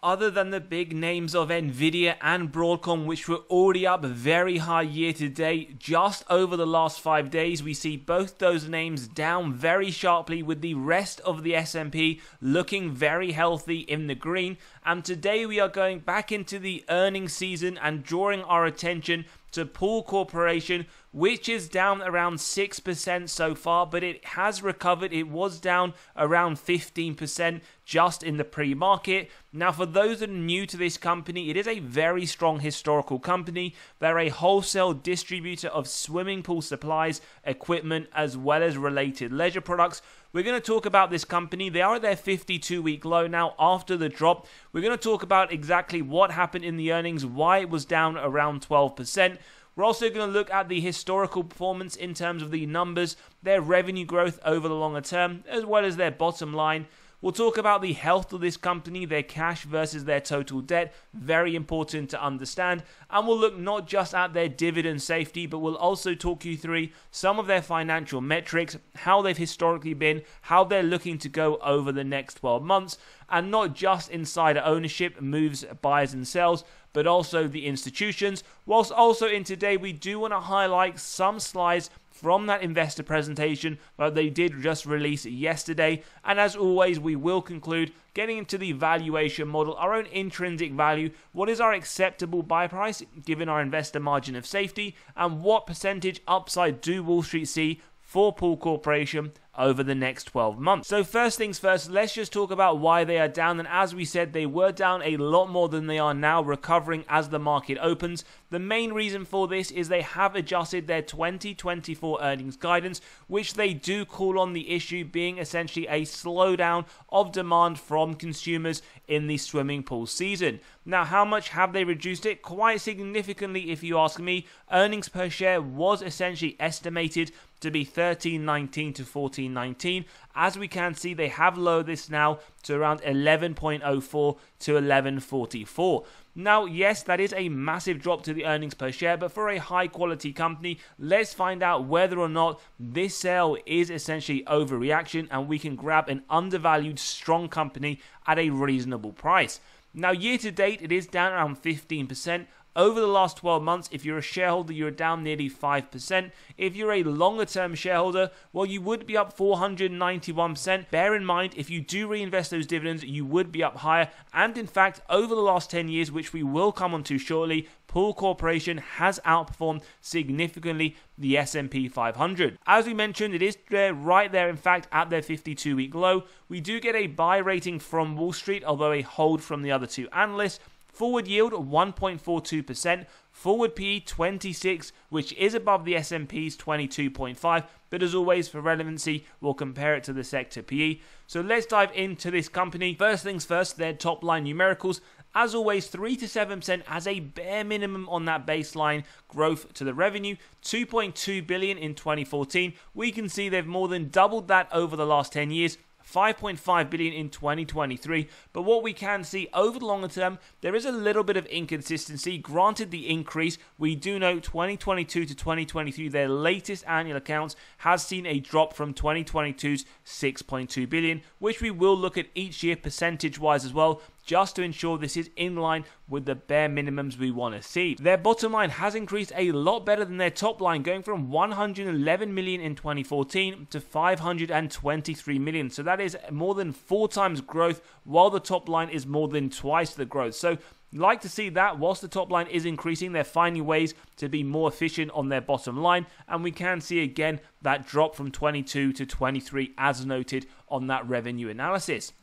Other than the big names of Nvidia and Broadcom, which were already up very high year to date, just over the last 5 days, we see both those names down very sharply, with the rest of the S&P looking very healthy in the green. And today we are going back into the earnings season and drawing our attention to Pool Corporation, which is down around 6% so far, but it has recovered. It was down around 15% just in the pre-market. Now, for those that are new to this company, it is a very strong historical company. They're a wholesale distributor of swimming pool supplies, equipment, as well as related leisure products. We're going to talk about this company. They are at their 52-week low now after the drop. We're going to talk about exactly what happened in the earnings, why it was down around 12%. We're also going to look at the historical performance in terms of the numbers, their revenue growth over the longer term, as well as their bottom line. We'll talk about the health of this company, their cash versus their total debt, very important to understand. And we'll look not just at their dividend safety, but we'll also talk you through some of their financial metrics, how they've historically been, how they're looking to go over the next 12 months, and not just insider ownership moves buys and sells, but also the institutions. Whilst also in today, we do want to highlight some slides from that investor presentation that they did just release yesterday. And as always, we will conclude getting into the valuation model, our own intrinsic value, what is our acceptable buy price given our investor margin of safety, and what percentage upside do Wall Street see for Pool Corporation over the next 12 months. So first things first, let's just talk about why they are down. And as we said, they were down a lot more than they are now, recovering as the market opens. The main reason for this is they have adjusted their 2024 earnings guidance, which they do call on the issue being essentially a slowdown of demand from consumers in the swimming pool season. Now, how much have they reduced it? Quite significantly, if you ask me. Earnings per share was essentially estimated to be $13.19 to $14.19. As we can see, they have lowered this now to around $11.04 to $11.44. Now, yes, that is a massive drop to the earnings per share, but for a high quality company, let's find out whether or not this sale is essentially overreaction and we can grab an undervalued, strong company at a reasonable price. Now, year to date, it is down around 15%. Over the last 12 months, if you're a shareholder, you're down nearly 5%. If you're a longer-term shareholder, well, you would be up 491%. Bear in mind, if you do reinvest those dividends, you would be up higher. And in fact, over the last 10 years, which we will come on to shortly, Pool Corporation has outperformed significantly the S&P 500. As we mentioned, it is right there, in fact, at their 52-week low. We do get a buy rating from Wall Street, although a hold from the other two analysts. Forward yield 1.42%, forward PE 26, which is above the S&P's 22.5, but as always, for relevancy, we'll compare it to the sector PE. So let's dive into this company. First things first, their top line numericals. As always, 3 to 7% as a bare minimum on that baseline growth to the revenue. 2.2 billion in 2014. We can see they've more than doubled that over the last 10 years. 5.5 billion in 2023, but what we can see over the longer term, there is a little bit of inconsistency. Granted the increase, we do know 2022 to 2023, their latest annual accounts has seen a drop from 2022's 6.2 billion, which we will look at each year percentage-wise as well, just to ensure this is in line with the bare minimums we want to see. Their bottom line has increased a lot better than their top line, going from 111 million in 2014 to 523 million. So that is more than 4 times growth, while the top line is more than twice the growth. So like to see that whilst the top line is increasing, they're finding ways to be more efficient on their bottom line, and we can see again that drop from 22 to 23 as noted on that revenue analysis.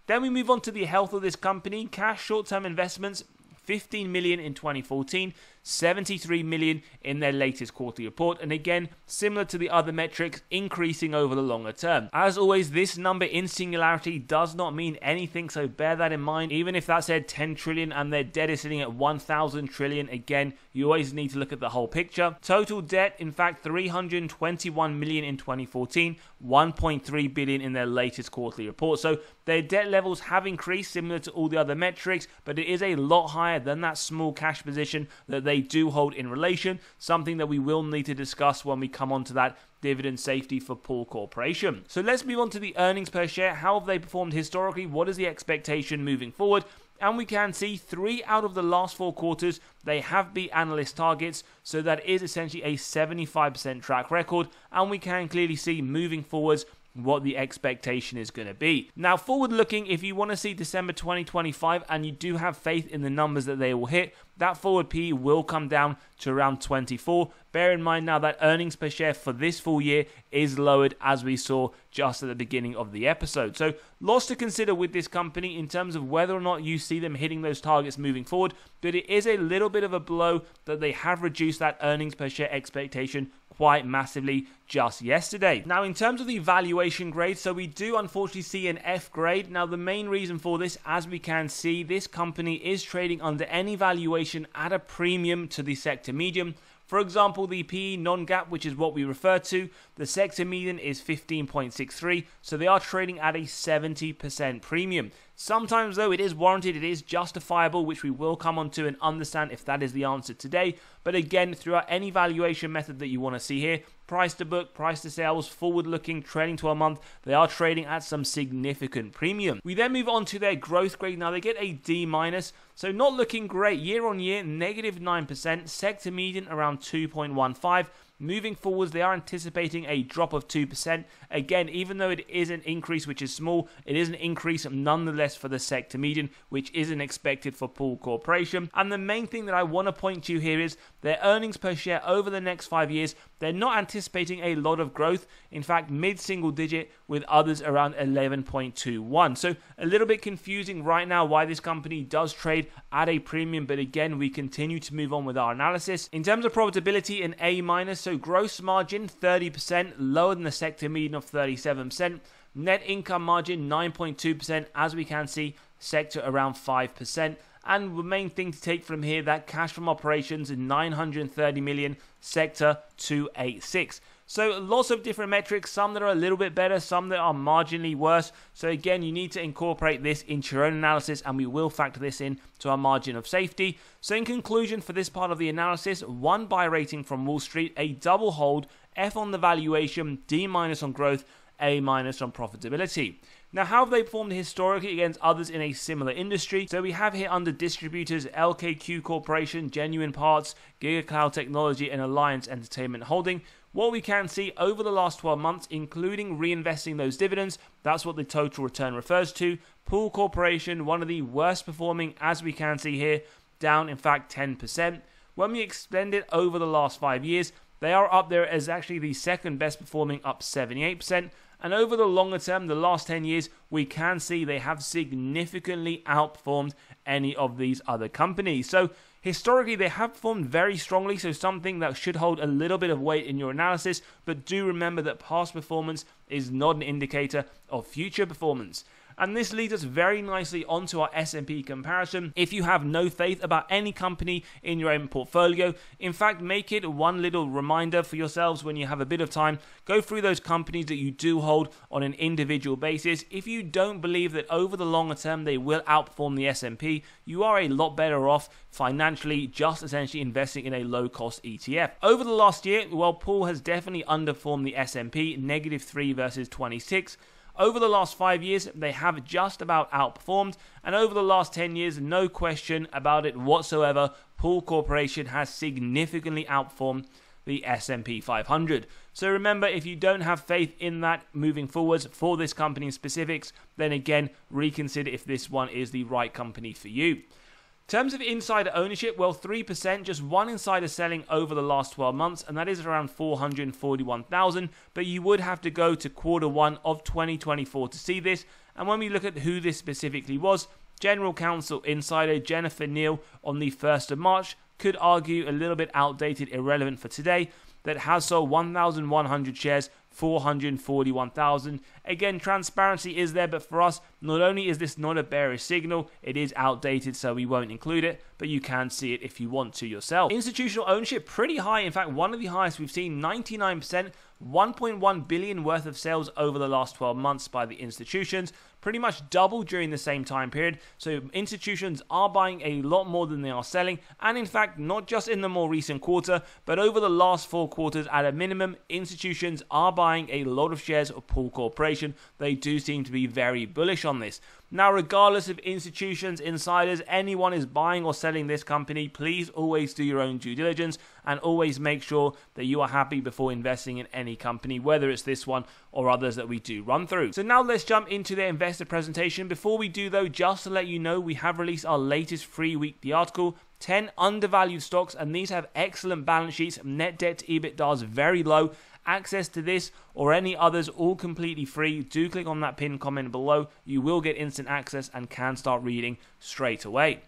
Then we move on to the health of this company. Cash short-term investments, 15 million in 2014, 73 million in their latest quarterly report, and again, similar to the other metrics, increasing over the longer term. As always, this number in singularity does not mean anything, so bear that in mind. Even if that said 10 trillion and their debt is sitting at 1,000 trillion, again, you always need to look at the whole picture. Total debt, in fact, 321 million in 2014, 1.3 billion in their latest quarterly report. So their debt levels have increased, similar to all the other metrics, but it is a lot higher than that small cash position that they do hold in relation, something that we will need to discuss when we come on to that dividend safety for Pool Corporation. So let's move on to the earnings per share. How have they performed historically? What is the expectation moving forward? And we can see 3 out of the last 4 quarters, they have beat analyst targets. So that is essentially a 75% track record. And we can clearly see moving forwards what the expectation is going to be. Now, forward looking, if you want to see December 2025 and you do have faith in the numbers that they will hit, that forward PE will come down to around 24. Bear in mind now that earnings per share for this full year is lowered, as we saw just at the beginning of the episode. So lots to consider with this company in terms of whether or not you see them hitting those targets moving forward. But it is a little bit of a blow that they have reduced that earnings per share expectation quite massively just yesterday. Now, in terms of the valuation grade, so we do unfortunately see an F grade. Now, the main reason for this, as we can see, this company is trading under any valuation at a premium to the sector median. For example, the PE non-gap, which is what we refer to, the sector median is 15.63, so they are trading at a 70% premium. Sometimes, though, it is warranted, it is justifiable, which we will come on to and understand if that is the answer today. But again, throughout any valuation method that you want to see here, price to book, price to sales, forward looking, trailing 12 month, they are trading at some significant premium. We then move on to their growth grade. Now they get a D-, so not looking great. Year on year, -9%, sector median around 2.15. Moving forwards, they are anticipating a drop of 2%. Again, even though it is an increase which is small, it is an increase nonetheless for the sector median, which isn't expected for Pool Corporation. And the main thing that I want to point to here is their earnings per share over the next 5 years. They're not anticipating a lot of growth. In fact, mid-single digit, with others around 11.21. So a little bit confusing right now why this company does trade at a premium. But again, we continue to move on with our analysis. In terms of profitability, an A-, so gross margin 30%, lower than the sector median of 37%. Net income margin 9.2%, as we can see, sector around 5%. And the main thing to take from here, that cash from operations in 930 million, sector 286. So lots of different metrics, some that are a little bit better, some that are marginally worse. So again, you need to incorporate this into your own analysis, and we will factor this in to our margin of safety. So in conclusion, for this part of the analysis, 1 buy rating from Wall Street, a double hold, F on the valuation, D- on growth, A- on profitability. Now, how have they performed historically against others in a similar industry? So we have here under distributors LKQ Corporation, Genuine Parts, GigaCloud Technology, and Alliance Entertainment Holding. What we can see over the last 12 months, including reinvesting those dividends, that's what the total return refers to. Pool Corporation, one of the worst performing, as we can see here, down in fact 10%. When we extend it over the last 5 years, they are up there as actually the second best performing, up 78%. And over the longer term, the last 10 years, we can see they have significantly outperformed any of these other companies. So historically, they have performed very strongly, so something that should hold a little bit of weight in your analysis. But do remember that past performance is not an indicator of future performance. And this leads us very nicely onto our S&P comparison. If you have no faith about any company in your own portfolio, in fact, make it one little reminder for yourselves when you have a bit of time. Go through those companies that you do hold on an individual basis. If you don't believe that over the longer term they will outperform the S&P, you are a lot better off financially just essentially investing in a low-cost ETF. Over the last year, well, Pool has definitely underperformed the S&P, -3 versus 26. Over the last 5 years, they have just about outperformed, and over the last 10 years, no question about it whatsoever, Pool Corporation has significantly outperformed the S&P 500. So remember, if you don't have faith in that moving forwards for this company in specifics, then again, reconsider if this one is the right company for you. In terms of insider ownership, well, 3%, just one insider selling over the last 12 months, and that is around 441,000, but you would have to go to Q1 of 2024 to see this. And when we look at who this specifically was, General Counsel insider Jennifer Neal on the 1st of March, could argue a little bit outdated, irrelevant for today, that has sold 1,100 shares, 441,000. Again, transparency is there, but for us, not only is this not a bearish signal, it is outdated, so we won't include it, but you can see it if you want to yourself. Institutional ownership, pretty high. In fact, one of the highest we've seen, 99%, 1.1 billion worth of sales over the last 12 months by the institutions. Pretty much double during the same time period. So institutions are buying a lot more than they are selling. And in fact, not just in the more recent quarter, but over the last 4 quarters at a minimum, institutions are buying a lot of shares of Pool Corporation. They do seem to be very bullish on this. Now, regardless of institutions, insiders, anyone is buying or selling this company, please always do your own due diligence and always make sure that you are happy before investing in any company, whether it's this one or others that we do run through. So now let's jump into the investor presentation. Before we do though, just to let you know, we have released our latest free weekly article, 10 undervalued stocks, and these have excellent balance sheets, net debt to EBITDA is very low. Access to this or any others all completely free. Do click on that pinned comment below. You will get instant access and can start reading straight away.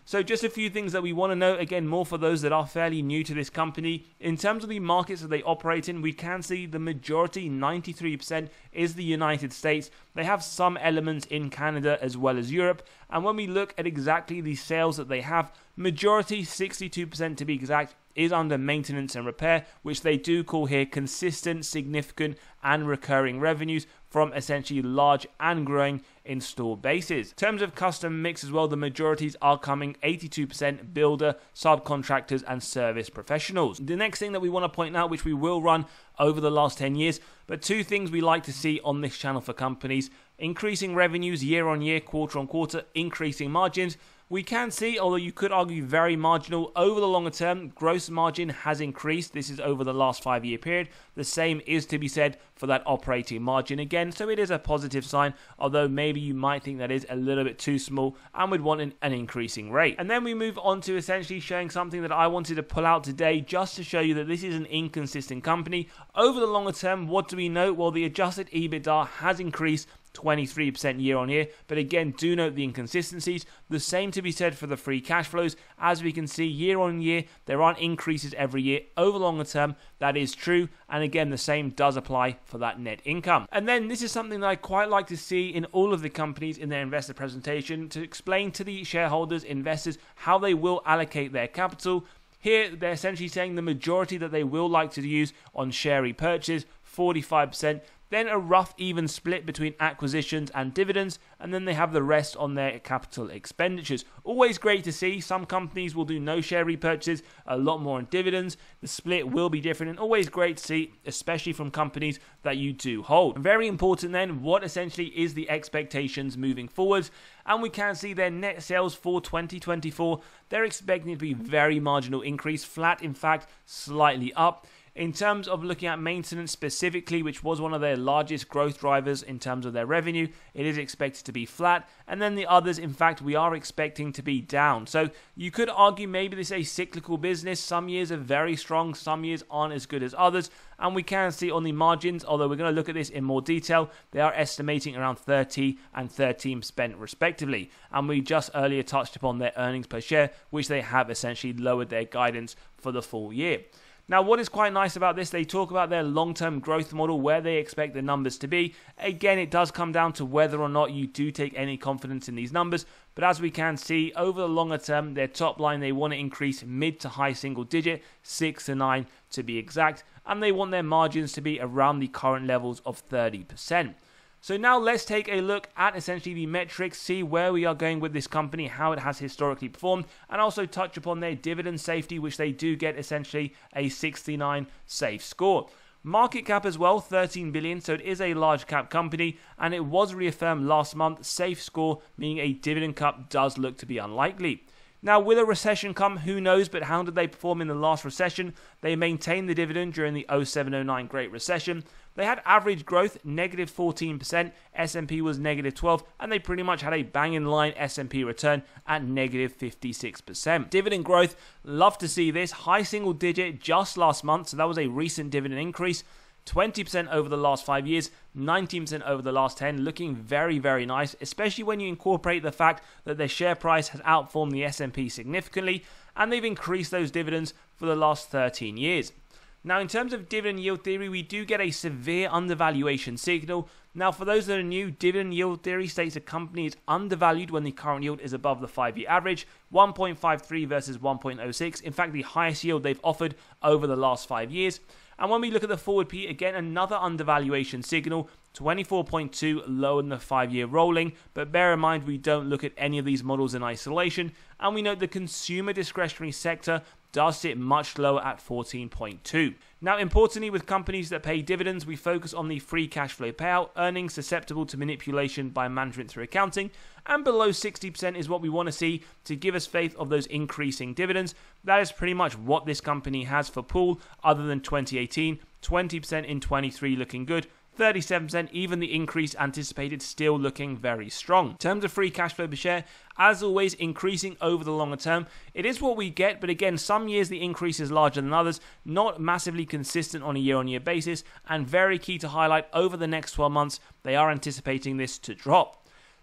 So just a few things that we want to know, again, more for those that are fairly new to this company. In terms of the markets that they operate in, we can see the majority, 93%, is the United States. They have some elements in Canada as well as Europe. And when we look at exactly the sales that they have, majority, 62% to be exact, is under maintenance and repair, which they do call here consistent, significant and recurring revenues from essentially large and growing installed bases. In terms of customer mix as well, the majorities are coming 82% builder, subcontractors and service professionals. The next thing that we want to point out, which we will run over the last 10 years, but two things we like to see on this channel for companies: increasing revenues year on year, quarter on quarter, increasing margins. We can see, although you could argue very marginal, over the longer term, gross margin has increased. This is over the last 5-year period. The same is to be said for that operating margin again. So it is a positive sign, although maybe you might think that is a little bit too small and would want an increasing rate. And then we move on to essentially showing something that I wanted to pull out today just to show you that this is an inconsistent company. Over the longer term, what do we know? Well, the adjusted EBITDA has increased 23% year on year, but again, do note the inconsistencies. The same to be said for the free cash flows. As we can see, year on year, there aren't increases every year. Over the longer term, that is true, and again, the same does apply for that net income. And then this is something that I quite like to see in all of the companies in their investor presentation, to explain to the shareholders, investors, how they will allocate their capital. Here, they're essentially saying the majority that they will like to use on share repurchase, 45%. Then a rough even split between acquisitions and dividends, and then they have the rest on their capital expenditures. Always great to see. Some companies will do no share repurchases, a lot more on dividends. The split will be different, and always great to see, especially from companies that you do hold. Very important then, what essentially is the expectations moving forwards? And we can see their net sales for 2024, they're expecting it to be very marginal increase, flat in fact, slightly up. In terms of looking at maintenance specifically, which was one of their largest growth drivers in terms of their revenue, it is expected to be flat. And then the others, in fact, we are expecting to be down. So you could argue maybe this is a cyclical business. Some years are very strong, some years aren't as good as others. And we can see on the margins, although we're going to look at this in more detail, they are estimating around 30 and 13% respectively. And we just earlier touched upon their earnings per share, which they have essentially lowered their guidance for the full year. Now, what is quite nice about this, they talk about their long-term growth model, where they expect the numbers to be. Again, it does come down to whether or not you do take any confidence in these numbers. But as we can see, over the longer term, their top line, they want to increase mid to high single digit, 6 to 9 to be exact. And they want their margins to be around the current levels of 30%. So now let's take a look at essentially the metrics, see where we are going with this company, how it has historically performed, and also touch upon their dividend safety, which they do get essentially a 69 safe score. Market cap as well, 13 billion, so it is a large cap company, and it was reaffirmed last month. Safe score, meaning a dividend cut, does look to be unlikely. Now, will a recession come? Who knows, but how did they perform in the last recession? They maintained the dividend during the 07-09 Great Recession. They had average growth, negative 14%, S&P was negative 12%, and they pretty much had a bang-in-line S&P return at negative 56%. Dividend growth, love to see this, high single digit just last month, so that was a recent dividend increase. 20% over the last 5 years, 19% over the last 10, looking very, very nice, especially when you incorporate the fact that their share price has outperformed the S&P significantly, and they've increased those dividends for the last 13 years. Now, in terms of dividend yield theory, we do get a severe undervaluation signal. Now, for those that are new, dividend yield theory states a company is undervalued when the current yield is above the 5-year average, 1.53 versus 1.06. In fact, the highest yield they've offered over the last 5 years. And when we look at the forward P, again, another undervaluation signal, 24.2 lower than the 5-year rolling, but bear in mind we don't look at any of these models in isolation, and we note the consumer discretionary sector does sit much lower at 14.2. Now, importantly, with companies that pay dividends, we focus on the free cash flow payout, earnings susceptible to manipulation by management through accounting, and below 60% is what we want to see to give us faith of those increasing dividends. That is pretty much what this company has for pool, other than 2018, 20% in 23 looking good, 37%, even the increase anticipated still looking very strong. In terms of free cash flow per share, as always, increasing over the longer term. It is what we get, but again, some years the increase is larger than others, not massively consistent on a year-on-year basis, and very key to highlight, over the next 12 months, they are anticipating this to drop.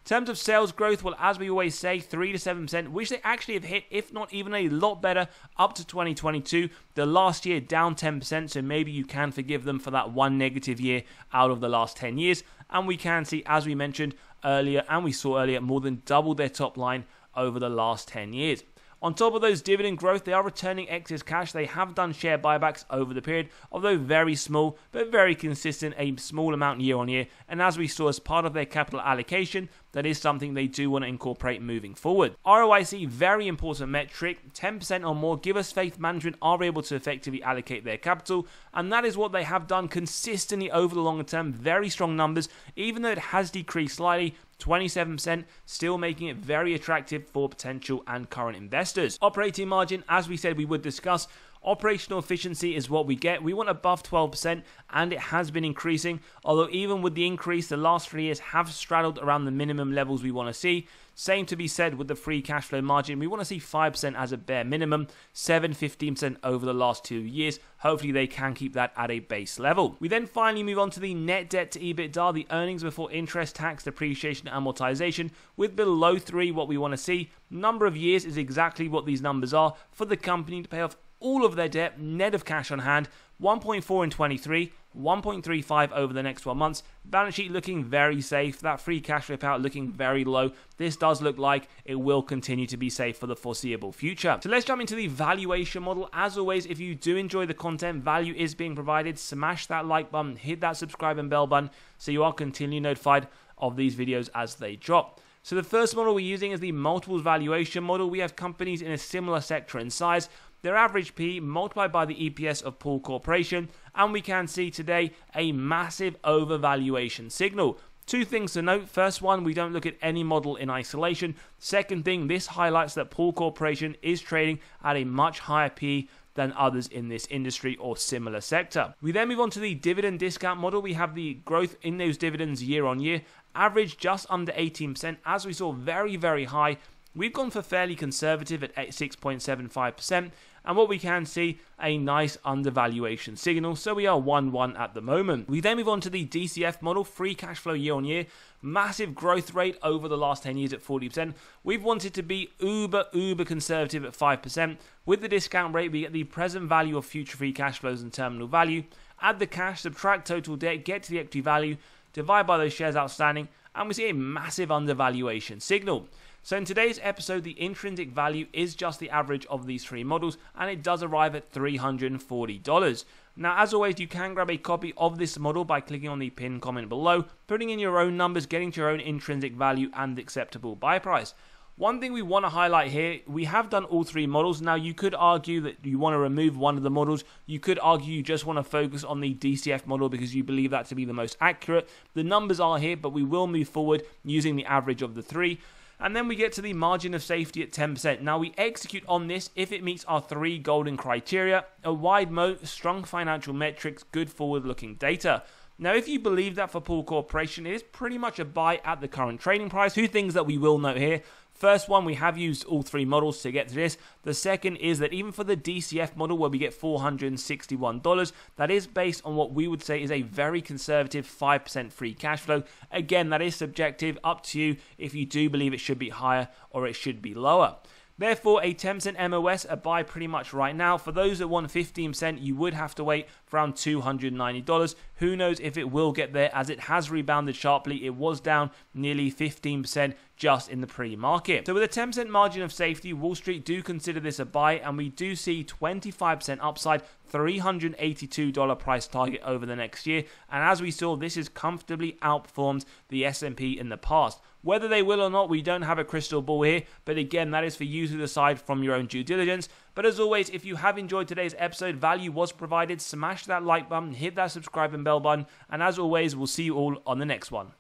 In terms of sales growth, well, as we always say, 3 to 7%, which they actually have hit, if not even a lot better, up to 2022. The last year down 10%, so maybe you can forgive them for that one negative year out of the last 10 years. And we can see, as we mentioned earlier, and we saw earlier, more than double their top line over the last 10 years. On top of those dividend growth, they are returning excess cash. They have done share buybacks over the period, although very small, but very consistent, a small amount year on year. And as we saw as part of their capital allocation, that is something they do want to incorporate moving forward. ROIC, very important metric, 10% or more. Give us faith management are able to effectively allocate their capital, and that is what they have done consistently over the longer term. Very strong numbers, even though it has decreased slightly. 27%, still making it very attractive for potential and current investors. Operating margin, as we said we would discuss, operational efficiency is what we get. We want above 12%, and it has been increasing, although even with the increase, the last 3 years have straddled around the minimum levels we want to see. Same to be said with the free cash flow margin. We want to see 5% as a bare minimum, 15% over the last 2 years. Hopefully they can keep that at a base level. We then finally move on to the net debt to EBITDA, the earnings before interest, tax, depreciation, amortization, with below 3 what we want to see. Number of years is exactly what these numbers are for the company to pay off all of their debt, net of cash on hand, 1.4 in 23, 1.35 over the next 12 months. Balance sheet looking very safe. That free cash flow payout looking very low. This does look like it will continue to be safe for the foreseeable future. So let's jump into the valuation model. As always, if you do enjoy the content, value is being provided. Smash that like button, hit that subscribe and bell button so you are continually notified of these videos as they drop. So the first model we're using is the multiples valuation model. We have companies in a similar sector and size. Their average P multiplied by the EPS of Pool Corporation, and we can see today a massive overvaluation signal. 2 things to note. First one, we don't look at any model in isolation. Second thing, this highlights that Pool Corporation is trading at a much higher P than others in this industry or similar sector. We then move on to the dividend discount model. We have the growth in those dividends year on year, average just under 18%, as we saw very, very high. We've gone for fairly conservative at 6.75%, and what we can see, a nice undervaluation signal, so we are 1-1 at the moment. We then move on to the DCF model, free cash flow year on year, massive growth rate over the last 10 years at 40%. We've wanted to be uber conservative at 5%. With the discount rate, we get the present value of future free cash flows and terminal value, add the cash, subtract total debt, get to the equity value, divide by those shares outstanding, and we see a massive undervaluation signal. So in today's episode, the intrinsic value is just the average of these 3 models, and it does arrive at $340. Now, as always, you can grab a copy of this model by clicking on the pinned comment below, putting in your own numbers, getting to your own intrinsic value and acceptable buy price. One thing we want to highlight here, we have done all 3 models. Now, you could argue that you want to remove one of the models. You could argue you just want to focus on the DCF model because you believe that to be the most accurate. The numbers are here, but we will move forward using the average of the 3. And then we get to the margin of safety at 10%. Now we execute on this if it meets our 3 golden criteria: a wide moat, strong financial metrics, good forward-looking data. Now, if you believe that for Pool Corporation, it is pretty much a buy at the current trading price. 2 things that we will note here. First one, we have used all 3 models to get to this. The second is that even for the DCF model where we get $461, that is based on what we would say is a very conservative 5% free cash flow. Again, that is subjective, up to you if you do believe it should be higher or it should be lower. Therefore, a 10% MOS, a buy pretty much right now. For those that want 15%, you would have to wait for around $290. Who knows if it will get there, as it has rebounded sharply. It was down nearly 15% just in the pre-market. So with a 10% margin of safety, Wall Street do consider this a buy, and we do see 25% upside $382 price target over the next year, and as we saw, this has comfortably outperformed the S&P in the past. Whether they will or not, we don't have a crystal ball here, but again, that is for you to decide from your own due diligence. But as always, if you have enjoyed today's episode, value was provided, smash that like button, hit that subscribe and bell button, and as always, we'll see you all on the next one.